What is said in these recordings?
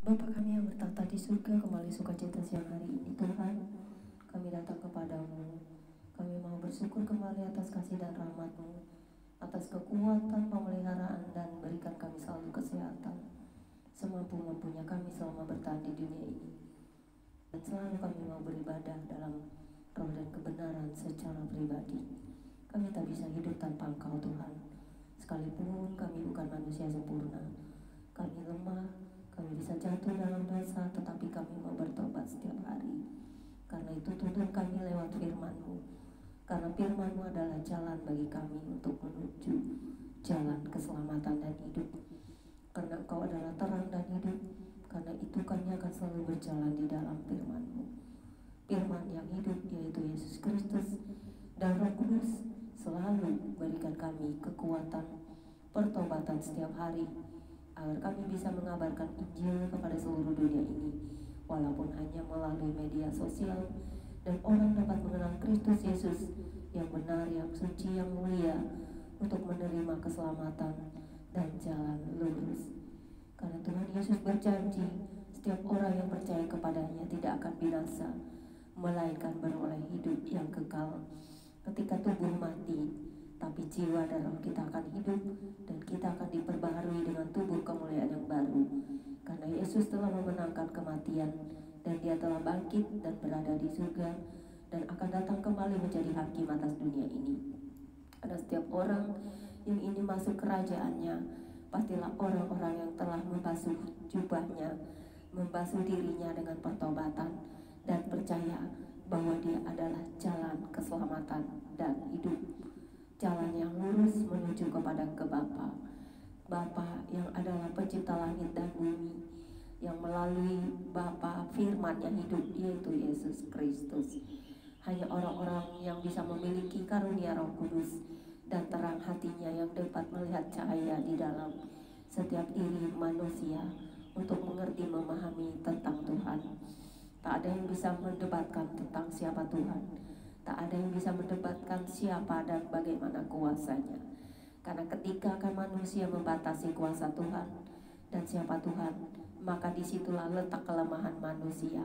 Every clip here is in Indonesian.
Bapa kami yang bertata di surga, kembali sukacita siang hari ini Tuhan, kami datang kepadamu. Kami mau bersyukur kembali atas kasih dan rahmat-Mu, atas kekuatan, pemeliharaan, dan berikan kami selalu kesehatan semampu-mampunya kami selama bertahan di dunia ini. Dan selalu kami mau beribadah dalam roh dan kebenaran secara pribadi. Kami tak bisa hidup tanpa Engkau Tuhan. Sekalipun kami bukan manusia sempurna, kami lemah, kami bisa jatuh dalam dosa, tetapi kami mau bertobat setiap hari. Karena itu tuntun kami lewat firman-Mu. Karena firman-Mu adalah jalan bagi kami untuk menuju jalan keselamatan dan hidup. Karena Engkau adalah terang dan hidup, karena itu kami akan selalu berjalan di dalam firman-Mu. Firman yang hidup, yaitu Yesus Kristus dan Roh Kudus, selalu berikan kami kekuatan pertobatan setiap hari, agar kami bisa mengabarkan Injil kepada seluruh dunia ini, walaupun hanya melalui media sosial, dan orang dapat mengenal Kristus Yesus yang benar, yang suci, yang mulia, untuk menerima keselamatan dan jalan lurus. Karena Tuhan Yesus berjanji, setiap orang yang percaya kepadanya tidak akan binasa, melainkan beroleh hidup yang kekal. Ketika tubuh mati, tapi jiwa dan roh kita akan hidup, dan kita akan diperbaharui dengan tubuh kemuliaan yang baru. Karena Yesus telah memenangkan kematian, dan Dia telah bangkit dan berada di surga, dan akan datang kembali menjadi hakim atas dunia ini. Ada setiap orang yang ingin masuk kerajaannya, pastilah orang-orang yang telah membasuh jubahnya, membasuh dirinya dengan pertobatan, dan percaya bahwa Dia adalah jalan keselamatan dan hidup. Jalan yang lurus menuju kepada Bapa. Bapa yang adalah pencipta langit dan bumi, yang melalui Bapa firman yang hidup, yaitu Yesus Kristus. Hanya orang-orang yang bisa memiliki karunia Roh Kudus dan terang hatinya yang dapat melihat cahaya di dalam setiap diri manusia untuk mengerti, memahami tentang Tuhan. Tak ada yang bisa mendebatkan tentang siapa Tuhan. Tak ada yang bisa mendebatkan siapa dan bagaimana kuasanya. Karena ketika manusia membatasi kuasa Tuhan dan siapa Tuhan, maka disitulah letak kelemahan manusia.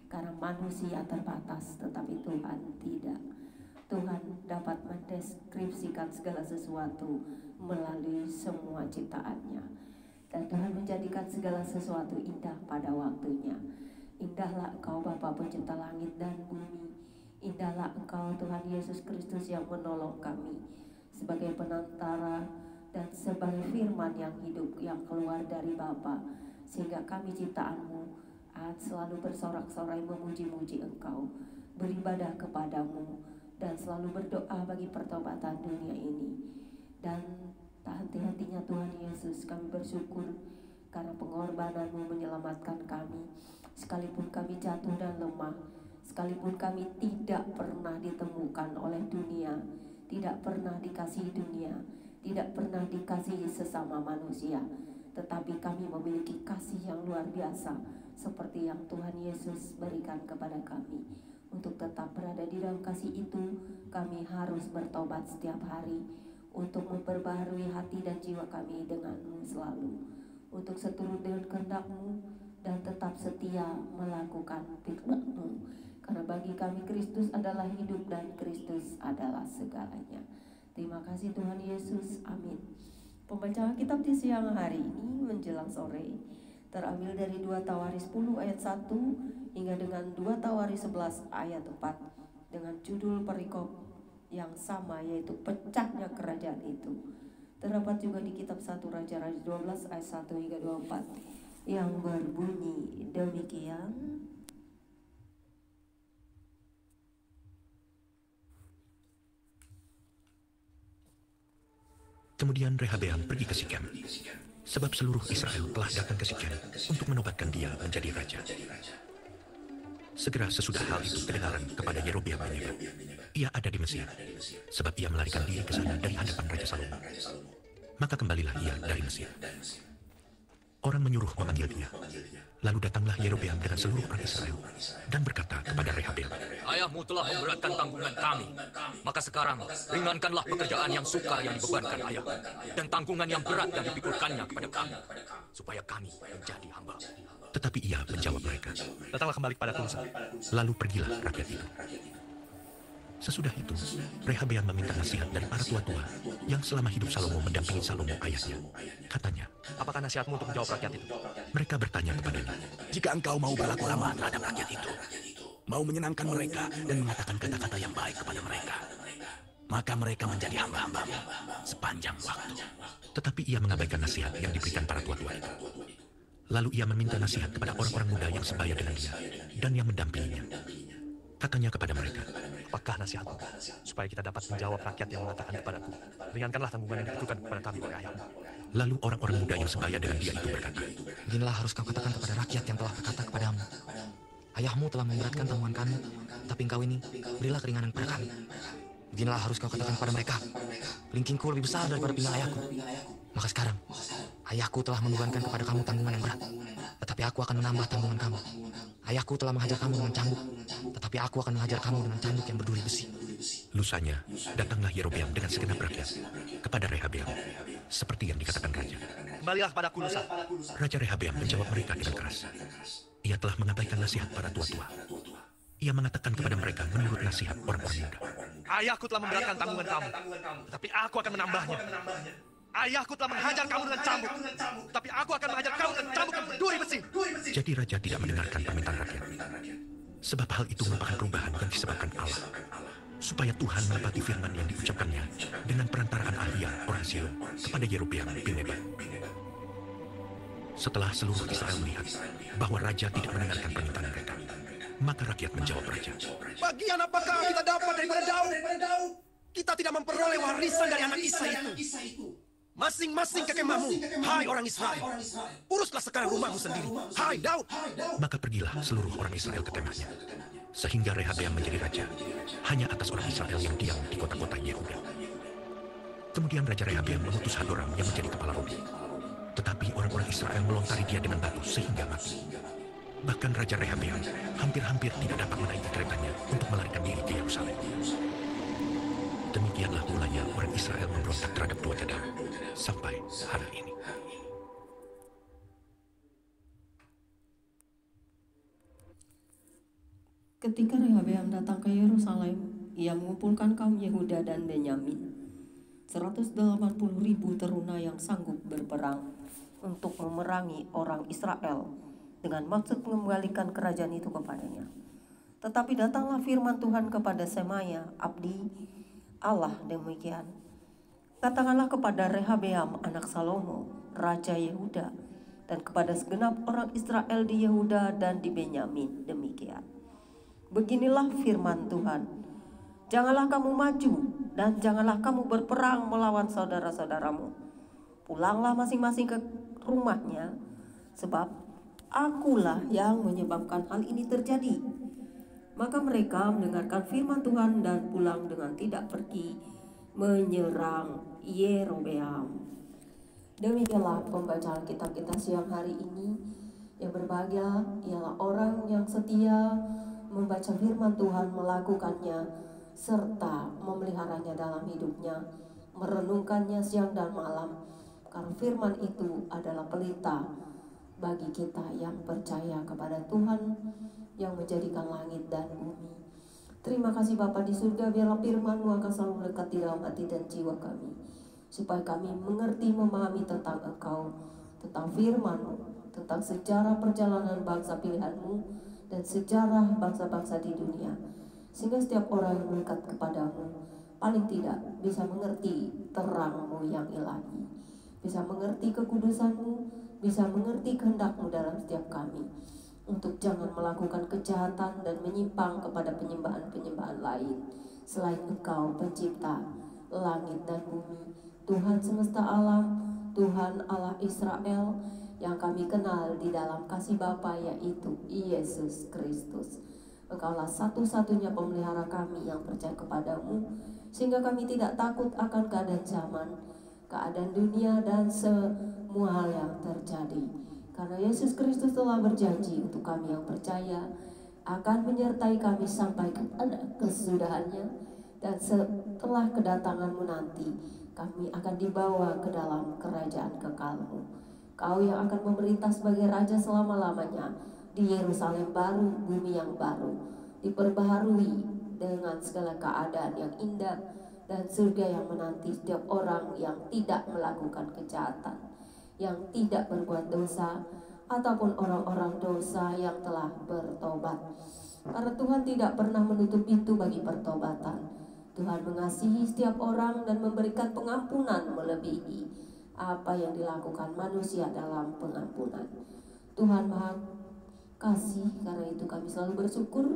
Karena manusia terbatas, tetapi Tuhan tidak. Tuhan dapat mendeskripsikan segala sesuatu melalui semua ciptaannya. Dan Tuhan menjadikan segala sesuatu indah pada waktunya. Indahlah Engkau Bapa pencipta langit dan bumi. Indahlah Engkau Tuhan Yesus Kristus yang menolong kami sebagai penantara dan sebagai firman yang hidup yang keluar dari Bapa, sehingga kami ciptaan-Mu selalu bersorak-sorai memuji-muji Engkau, beribadah kepadamu, dan selalu berdoa bagi pertobatan dunia ini. Dan tak henti-hentinya Tuhan Yesus, kami bersyukur karena pengorbanan-Mu menyelamatkan kami, sekalipun kami jatuh dan lemah, sekalipun kami tidak pernah ditemukan oleh dunia, tidak pernah dikasihi dunia, tidak pernah dikasihi sesama manusia, tetapi kami memiliki kasih yang luar biasa, seperti yang Tuhan Yesus berikan kepada kami. Untuk tetap berada di dalam kasih itu, kami harus bertobat setiap hari, untuk memperbaharui hati dan jiwa kami dengan-Mu selalu, untuk seturut dengan kehendak-Mu, dan tetap setia melakukan firman-Mu. Karena bagi kami Kristus adalah hidup dan Kristus adalah segalanya. Terima kasih Tuhan Yesus, amin. Pembacaan kitab di siang hari ini menjelang sore terambil dari 2 Tawaris 10 ayat 1 hingga dengan 2 Tawaris 11 ayat 4 dengan judul perikop yang sama, yaitu pecahnya kerajaan itu. Terdapat juga di kitab 1 Raja-Raja 12 ayat 1 hingga 24 yang berbunyi demikian. Kemudian Rehabeam pergi ke Sikem, sebab seluruh Israel telah datang ke Sikem untuk menobatkan dia menjadi raja. Segera sesudah hal itu kedengaran kepada Yerobeam bin Nebat, ia ada di Mesir, sebab ia melarikan diri ke sana dari hadapan Raja Salomo. Maka kembalilah ia dari Mesir. Orang menyuruh memanggil dia. Lalu datanglah Yerobeam dengan seluruh orang Israel dan berkata kepada Rehabeam, "Ayahmu telah memberatkan tanggungan kami, maka sekarang ringankanlah pekerjaan yang sukar yang dibebankan ayah, dan tanggungan yang berat yang dipikulkannya kepada kami, supaya kami menjadi hamba." Tetapi ia menjawab mereka, Datanglah kembali kepadaku, Nusa. lalu pergilah rakyat itu. Sesudah itu, Rehabeam meminta nasihat dari para tua-tua yang selama hidup Salomo mendampingi Salomo ayahnya. Katanya, Apakah nasihatmu untuk menjawab rakyat itu? mereka bertanya kepadanya, Jika engkau mau berlaku ramah terhadap rakyat itu, mau menyenangkan mereka dan mengatakan kata-kata yang baik kepada mereka, maka mereka menjadi hamba-hambamu sepanjang waktu. tetapi ia mengabaikan nasihat yang diberikan para tua-tua itu. Lalu ia meminta nasihat kepada orang-orang muda yang sebaya dengan dia dan yang mendampinginya. Katanya kepada mereka, Apakah nasihatmu? Supaya kita dapat menjawab rakyat yang mengatakan kepadaku, ringankanlah tanggungan yang ditujukan kepada kami oleh ayahmu. lalu orang-orang muda yang sebaya dengan dia itu berkata, Beginilah harus kau katakan kepada rakyat yang telah berkata kepadamu. Ayahmu telah memberatkan tanggungan kami, tapi engkau ini berilah keringanan kepada kami. Beginilah harus kau katakan kepada mereka. Kelingkingku lebih besar daripada pinggang ayahku. Maka sekarang, ayahku telah membebankan kepada kamu tanggungan yang berat. Tetapi aku akan menambah tanggungan kamu. Ayahku telah menghajar kamu dengan cambuk. Tetapi aku akan menghajar kamu dengan cambuk yang berduri besi. lusanya datanglah Yerobeam dengan segenap rakyat kepada Rehabeam, seperti yang dikatakan raja. Kembalilah kepadaku, Nusa. Raja Rehabeam menjawab mereka dengan keras. Ia telah mengabaikan nasihat para tua-tua. Ia mengatakan kepada mereka menurut nasihat orang-orang muda. Ayahku telah memberatkan tanggungan kamu, tetapi aku akan menambahnya. Ayahku telah menghajar kamu dengan cambuk, tapi aku akan menghajar kamu dengan cambuk yang berduri besi. Jadi raja tidak mendengarkan permintaan rakyat. Sebab hal itu merupakan perubahan yang disebabkan Allah. Supaya Tuhan menepati firman yang diucapkannya dengan perantaraan Ahia orang Silon kepada Yerobeam bin Nebat. Setelah seluruh Israel melihat bahwa raja tidak mendengarkan permintaan mereka, maka rakyat menjawab raja, Bagian apakah kita dapat daripada Daud? Kita tidak memperoleh warisan dari anak Isai itu. Masing-masing ke kemahmu, hai orang Israel. Uruslah sekarang rumahmu sendiri, hai Daud. maka pergilah seluruh orang Israel ke kemahnya. Sehingga Rehabeam menjadi raja hanya atas orang Israel yang diam di kota-kota Yehuda. Kemudian Raja Rehabeam mengutus Hadoram yang menjadi kepala Robi. Tetapi orang-orang Israel melontari dia dengan batu sehingga mati. Bahkan Raja Rehabeam hampir-hampir tidak dapat menaiki keretanya untuk melarikan diri ke Yerusalem. Demikianlah mulanya orang Israel memberontak terhadap Raja Daud sampai hari ini. Ketika Rehabeam datang ke Yerusalem, ia mengumpulkan kaum Yehuda dan Benyamin, 180.000 teruna yang sanggup berperang untuk memerangi orang Israel dengan maksud mengembalikan kerajaan itu kepadanya. Tetapi datanglah firman Tuhan kepada Semaya, abdi Allah demikian. Katakanlah kepada Rehabeam anak Salomo, Raja Yehuda, dan kepada segenap orang Israel di Yehuda dan di Benyamin demikian. Beginilah firman Tuhan, janganlah kamu maju dan janganlah kamu berperang melawan saudara-saudaramu. Pulanglah masing-masing ke rumahnya, sebab akulah yang menyebabkan hal ini terjadi. Maka mereka mendengarkan firman Tuhan dan pulang dengan tidak pergi menyerang Yerobeam. Demikianlah pembacaan kitab kita siang hari ini. Yang berbahagia ialah orang yang setia membaca firman Tuhan, melakukannya, serta memeliharanya dalam hidupnya, merenungkannya siang dan malam. Karena firman itu adalah pelita bagi kita yang percaya kepada Tuhan yang menjadikan langit dan bumi. Terima kasih Bapa di surga, biarlah firman-Mu akan selalu melekat di dalam hati dan jiwa kami, supaya kami mengerti, memahami tentang Engkau, tentang firman-Mu, tentang sejarah perjalanan bangsa pilihan-Mu, dan sejarah bangsa-bangsa di dunia, sehingga setiap orang yang mendekat kepadamu paling tidak bisa mengerti terang-Mu yang ilahi, bisa mengerti kekudusan-Mu, bisa mengerti kehendak-Mu dalam setiap kami, untuk jangan melakukan kejahatan dan menyimpang kepada penyembahan-penyembahan lain selain Engkau pencipta langit dan bumi, Tuhan semesta alam, Tuhan Allah Israel, yang kami kenal di dalam kasih Bapa, yaitu Yesus Kristus. Engkaulah satu-satunya pemelihara kami yang percaya kepadamu, sehingga kami tidak takut akan keadaan zaman, keadaan dunia, dan semua hal yang terjadi. Karena Yesus Kristus telah berjanji untuk kami yang percaya akan menyertai kami sampai kepada kesudahannya, dan setelah kedatangan-Mu nanti kami akan dibawa ke dalam kerajaan kekal-Mu. Kau yang akan memerintah sebagai Raja selama-lamanya di Yerusalem baru, bumi yang baru, diperbaharui dengan segala keadaan yang indah, dan surga yang menanti setiap orang yang tidak melakukan kejahatan, yang tidak berbuat dosa, ataupun orang-orang dosa yang telah bertobat. Karena Tuhan tidak pernah menutup pintu bagi pertobatan. Tuhan mengasihi setiap orang dan memberikan pengampunan melebihi apa yang dilakukan manusia dalam pengampunan. Tuhan Maha Kasih, karena itu kami selalu bersyukur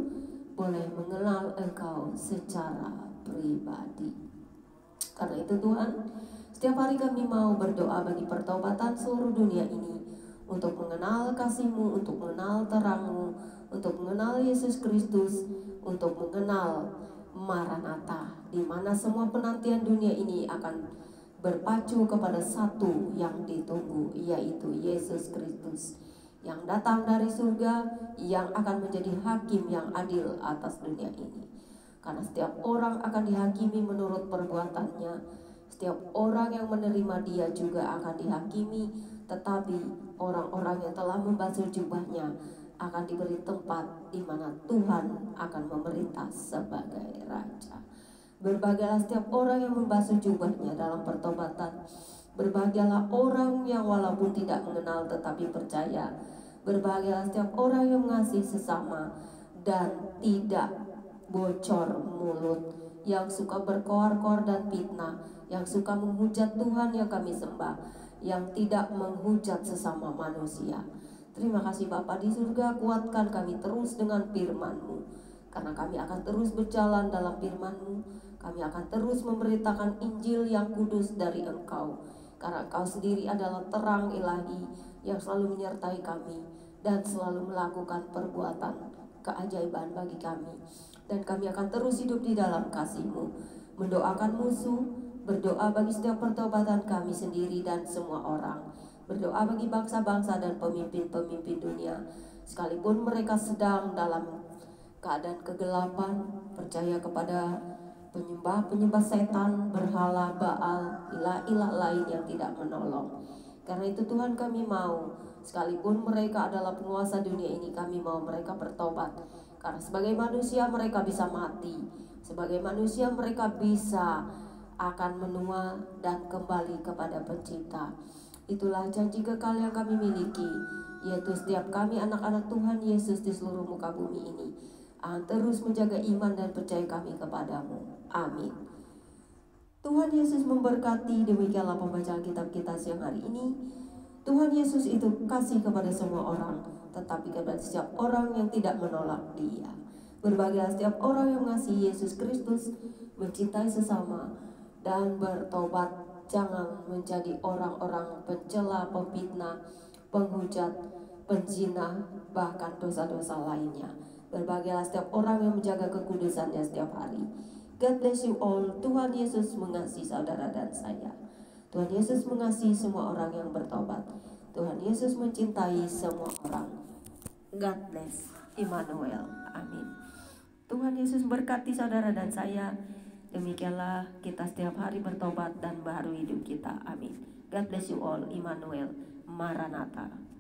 boleh mengenal Engkau secara pribadi. Karena itu Tuhan, setiap hari kami mau berdoa bagi pertobatan seluruh dunia ini, untuk mengenal kasih-Mu, untuk mengenal terang-Mu, untuk mengenal Yesus Kristus, untuk mengenal Maranatha, di mana semua penantian dunia ini akan berpacu kepada satu yang ditunggu, yaitu Yesus Kristus yang datang dari surga, yang akan menjadi hakim yang adil atas dunia ini. Karena setiap orang akan dihakimi menurut perbuatannya, setiap orang yang menerima Dia juga akan dihakimi, tetapi orang-orang yang telah membasuh jubahnya akan diberi tempat di mana Tuhan akan memerintah sebagai Raja. Berbahagialah setiap orang yang membasuh jubahnya dalam pertobatan. Berbahagialah orang yang walaupun tidak mengenal tetapi percaya. Berbahagialah setiap orang yang mengasihi sesama dan tidak bocor mulut, yang suka berkoar-koar dan fitnah, yang suka menghujat Tuhan yang kami sembah, yang tidak menghujat sesama manusia. Terima kasih Bapa di surga, kuatkan kami terus dengan firman-Mu, karena kami akan terus berjalan dalam firman-Mu. Kami akan terus memberitakan Injil yang kudus dari Engkau, karena Engkau sendiri adalah terang ilahi yang selalu menyertai kami dan selalu melakukan perbuatan keajaiban bagi kami. Dan kami akan terus hidup di dalam kasih-Mu, mendoakan musuh, berdoa bagi setiap pertobatan kami sendiri dan semua orang, berdoa bagi bangsa-bangsa dan pemimpin-pemimpin dunia, sekalipun mereka sedang dalam keadaan kegelapan, percaya kepada penyembah setan, berhala, Baal, ilah-ilah lain yang tidak menolong. Karena itu Tuhan, kami mau, sekalipun mereka adalah penguasa dunia ini, kami mau mereka bertobat. Karena sebagai manusia mereka bisa mati, sebagai manusia mereka bisa akan menua dan kembali kepada Pencipta. Itulah janji kekal yang kami miliki, yaitu setiap kami anak-anak Tuhan Yesus di seluruh muka bumi ini akan terus menjaga iman dan percaya kami kepadamu. Amin. Tuhan Yesus memberkati. Demikianlah pembacaan kitab kita siang hari ini. Tuhan Yesus itu kasih kepada semua orang, tetapi kepada setiap orang yang tidak menolak Dia. Berbahagialah setiap orang yang mengasihi Yesus Kristus, mencintai sesama, dan bertobat. Jangan menjadi orang-orang pencela, pemfitnah, penghujat, penzina, bahkan dosa-dosa lainnya. Berbahagialah setiap orang yang menjaga kekudusannya setiap hari. God bless you all. Tuhan Yesus mengasihi saudara dan saya. Tuhan Yesus mengasihi semua orang yang bertobat. Tuhan Yesus mencintai semua orang. God bless. Immanuel. Amin. Tuhan Yesus berkati saudara dan saya. Demikianlah kita setiap hari bertobat dan baru hidup kita. Amin. God bless you all. Immanuel. Maranatha.